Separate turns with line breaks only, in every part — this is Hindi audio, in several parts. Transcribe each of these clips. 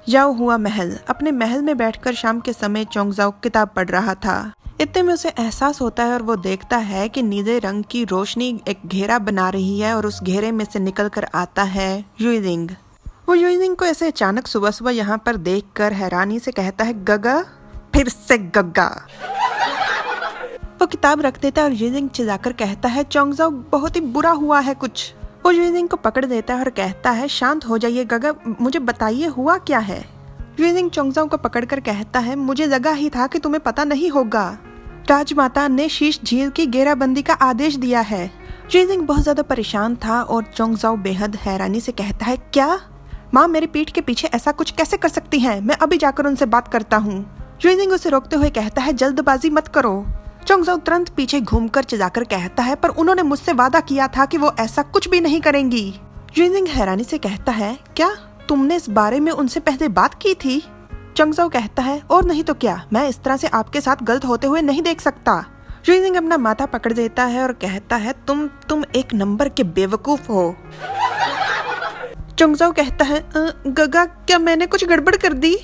जाओ हुआ महल। अपने महल में बैठकर शाम के समय चोंगजाओ किताब पढ़ रहा था। इतने में उसे एहसास होता है और वो देखता है कि नीले रंग की रोशनी एक घेरा बना रही है और उस घेरे में से निकल कर आता है युइजिंग। वो युइजिंग को ऐसे अचानक सुबह सुबह यहाँ पर देखकर हैरानी से कहता है, गगा, फिर से गगा। वो किताब रख देता है और युइजिंग चिल्लाकर कहता है, चोंगजाओ बहुत ही बुरा हुआ है कुछ। वो युइजिंग को पकड़ देता है और कहता है, शांत हो जाइए गगा, मुझे बताइए हुआ क्या है। युइजिंग चोंगजाओ को पकड़कर कहता है, मुझे लगा ही था कि तुम्हें पता नहीं होगा। राजमाता ने शीश झील की घेराबंदी का आदेश दिया है। युइजिंग बहुत ज्यादा परेशान था और चोंगजाओ बेहद हैरानी से कहता है, क्या माँ मेरी पीठ के पीछे ऐसा कुछ कैसे कर सकती हैं? मैं अभी जाकर उनसे बात करता हूँ। युइजिंग उसे रोकते हुए कहता है, जल्दबाजी मत करो। चोंगजाओ तुरंत पीछे घूमकर चिल्लाकर कहता है, पर उन्होंने मुझसे वादा किया था कि वो ऐसा कुछ भी नहीं करेंगी। युइजिंग हैरानी से कहता है, क्या तुमने इस बारे में उनसे पहले बात की थी? चोंगजाओ कहता है, और नहीं तो क्या, मैं इस तरह से आपके साथ गलत होते हुए नहीं देख सकता। युइजिंग अपना माथा पकड़ देता है और कहता है, तुम एक नंबर के बेवकूफ हो। चोंगजाओ कहता है, गगा, क्या मैंने कुछ गड़बड़ कर दी?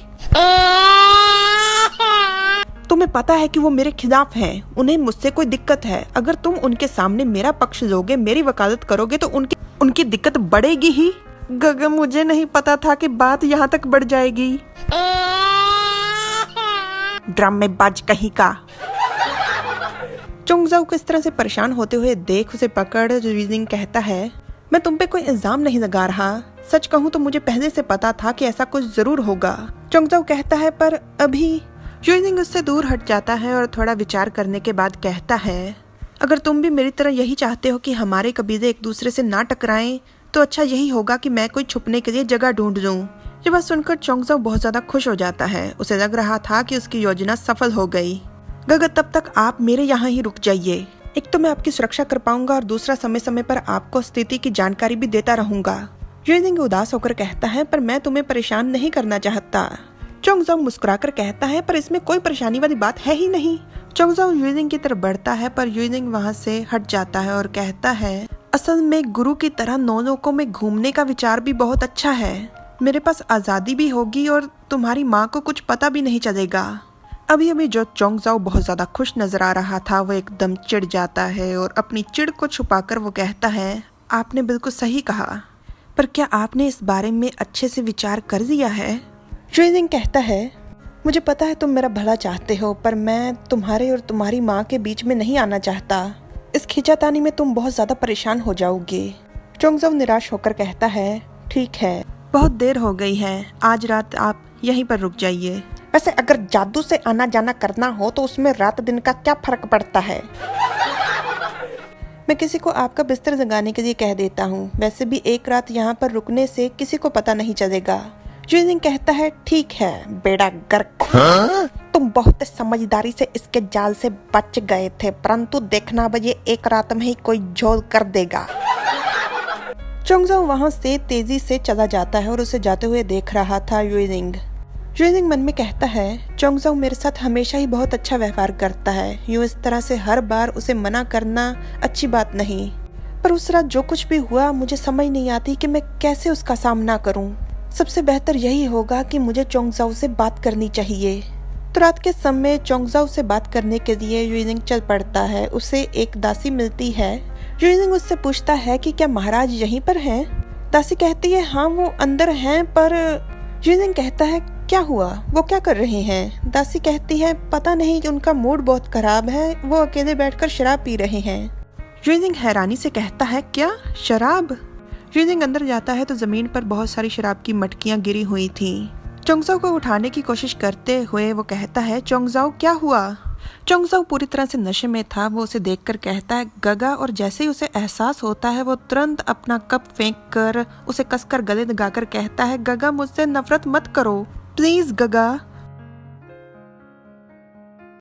तुम्हें पता है कि वो मेरे खिलाफ हैं, उन्हें मुझसे कोई दिक्कत है। अगर तुम उनके सामने मेरा पक्ष लोगे, मेरी वकालत करोगे तो उनकी दिक्कत बढ़ेगी ही। गगा, मुझे नहीं पता था कि बात यहाँ तक बढ़ जाएगी। ड्रामेबाज कहीं का। चोंगजाओ को इस तरह से परेशान होते हुए देख उसे पकड़ युइजिंग कहता है, मैं तुम पे कोई इल्जाम नहीं लगा रहा। सच कहूँ तो मुझे पहले से पता था कि ऐसा कुछ जरूर होगा। चोंगजाओ कहता है, पर अभी। युइजिंग उससे दूर हट जाता है और थोड़ा विचार करने के बाद कहता है, अगर तुम भी मेरी तरह यही चाहते हो कि हमारे कबीले एक दूसरे से ना टकराएं, तो अच्छा यही होगा कि मैं कोई छुपने के लिए जगह ढूंढ लूं। ये बात सुनकर चोंगजाओ बहुत ज्यादा खुश हो जाता है। उसे लग रहा था कि उसकी योजना सफल हो गई। गगा, तब तक आप मेरे यहाँ ही रुक जाइए। एक तो मैं आपकी सुरक्षा कर पाऊंगा और दूसरा समय समय पर आपको स्थिति की जानकारी भी देता रहूंगा। युइजिंग उदास होकर कहता है, पर मैं तुम्हें परेशान नहीं करना चाहता। चोंगजाओ मुस्कुराकर कहता है, पर इसमें कोई परेशानी वाली बात है ही नहीं। चोंगजाओ युइजिंग की तरफ बढ़ता है, पर युइजिंग वहाँ से हट जाता है और कहता है, असल में गुरु की तरह नौ लोकों में घूमने का विचार भी बहुत अच्छा है। मेरे पास आजादी भी होगी और तुम्हारी माँ को कुछ पता भी नहीं चलेगा। अभी अभी जो चोंगजाओ बहुत ज्यादा खुश नजर आ रहा था, वो एकदम चिढ़ जाता है और अपनी चिढ़ को छुपाकर वो कहता है, आपने बिल्कुल सही कहा, पर क्या आपने इस बारे में अच्छे से विचार कर लिया है? युइजिंग कहता है, मुझे पता है तुम मेरा भला चाहते हो, पर मैं तुम्हारे और तुम्हारी माँ के बीच में नहीं आना चाहता। इस खींचातानी में तुम बहुत ज्यादा परेशान हो जाओगे। चोंगजाओ निराश होकर कहता है, ठीक है, बहुत देर हो गई है, आज रात आप यहीं पर रुक जाइए। वैसे अगर जादू से आना जाना करना हो तो उसमें रात दिन का क्या फर्क पड़ता है? मैं किसी को आपका बिस्तर जगाने के लिए कह देता हूँ। वैसे भी एक रात यहाँ पर रुकने से किसी को पता नहीं चलेगा। युइजिंग कहता है, ठीक है बेड़ा गर्क। तुम बहुत समझदारी से इसके जाल से बच गए थे, परंतु देखना अब ये एक रात में ही कोई झोल कर देगा। चोंगजाओ वहाँ से तेजी से चला जाता है और उसे जाते हुए देख रहा था युइजिंग। युइजिंग मन में कहता है, चोंगजाओ मेरे साथ हमेशा ही बहुत अच्छा व्यवहार करता है। यूँ इस तरह से हर बार उसे मना करना अच्छी बात नहीं। पर उस रात जो कुछ भी हुआ, मुझे समझ नहीं आती कि मैं कैसे उसका सामना करूं। सबसे बेहतर यही होगा कि मुझे चोंगजाओ से बात करनी चाहिए। तो रात के समय चोंगजाओ से बात करने के लिए युइजिंग चल पड़ता है। उसे एक दासी मिलती है। युइजिंग उससे पूछता है कि क्या महाराज यहीं पर हैं? दासी कहती है, हाँ वो अंदर हैं, पर युइजिंग कहता है, क्या हुआ, वो क्या कर रहे हैं? दासी कहती है, पता नहीं, उनका मूड बहुत खराब है, वो अकेले बैठकर शराब पी रहे हैं। युइजिंग हैरानी से कहता है, क्या शराब? युइजिंग अंदर जाता है तो जमीन पर बहुत सारी शराब की मटकियां गिरी हुई थी। चोंगजाओ को उठाने की कोशिश करते हुए वो कहता है, चोंगजाओ क्या हुआ? चोंगजाओ पूरी तरह से नशे में था। वो उसे देखकर कहता है, गगा, और जैसे ही उसे एहसास होता है वो तुरंत अपना कप फेंक कर उसे कसकर गले लगाकर कहता है, गगा, मुझसे नफरत मत करो, प्लीज गगा।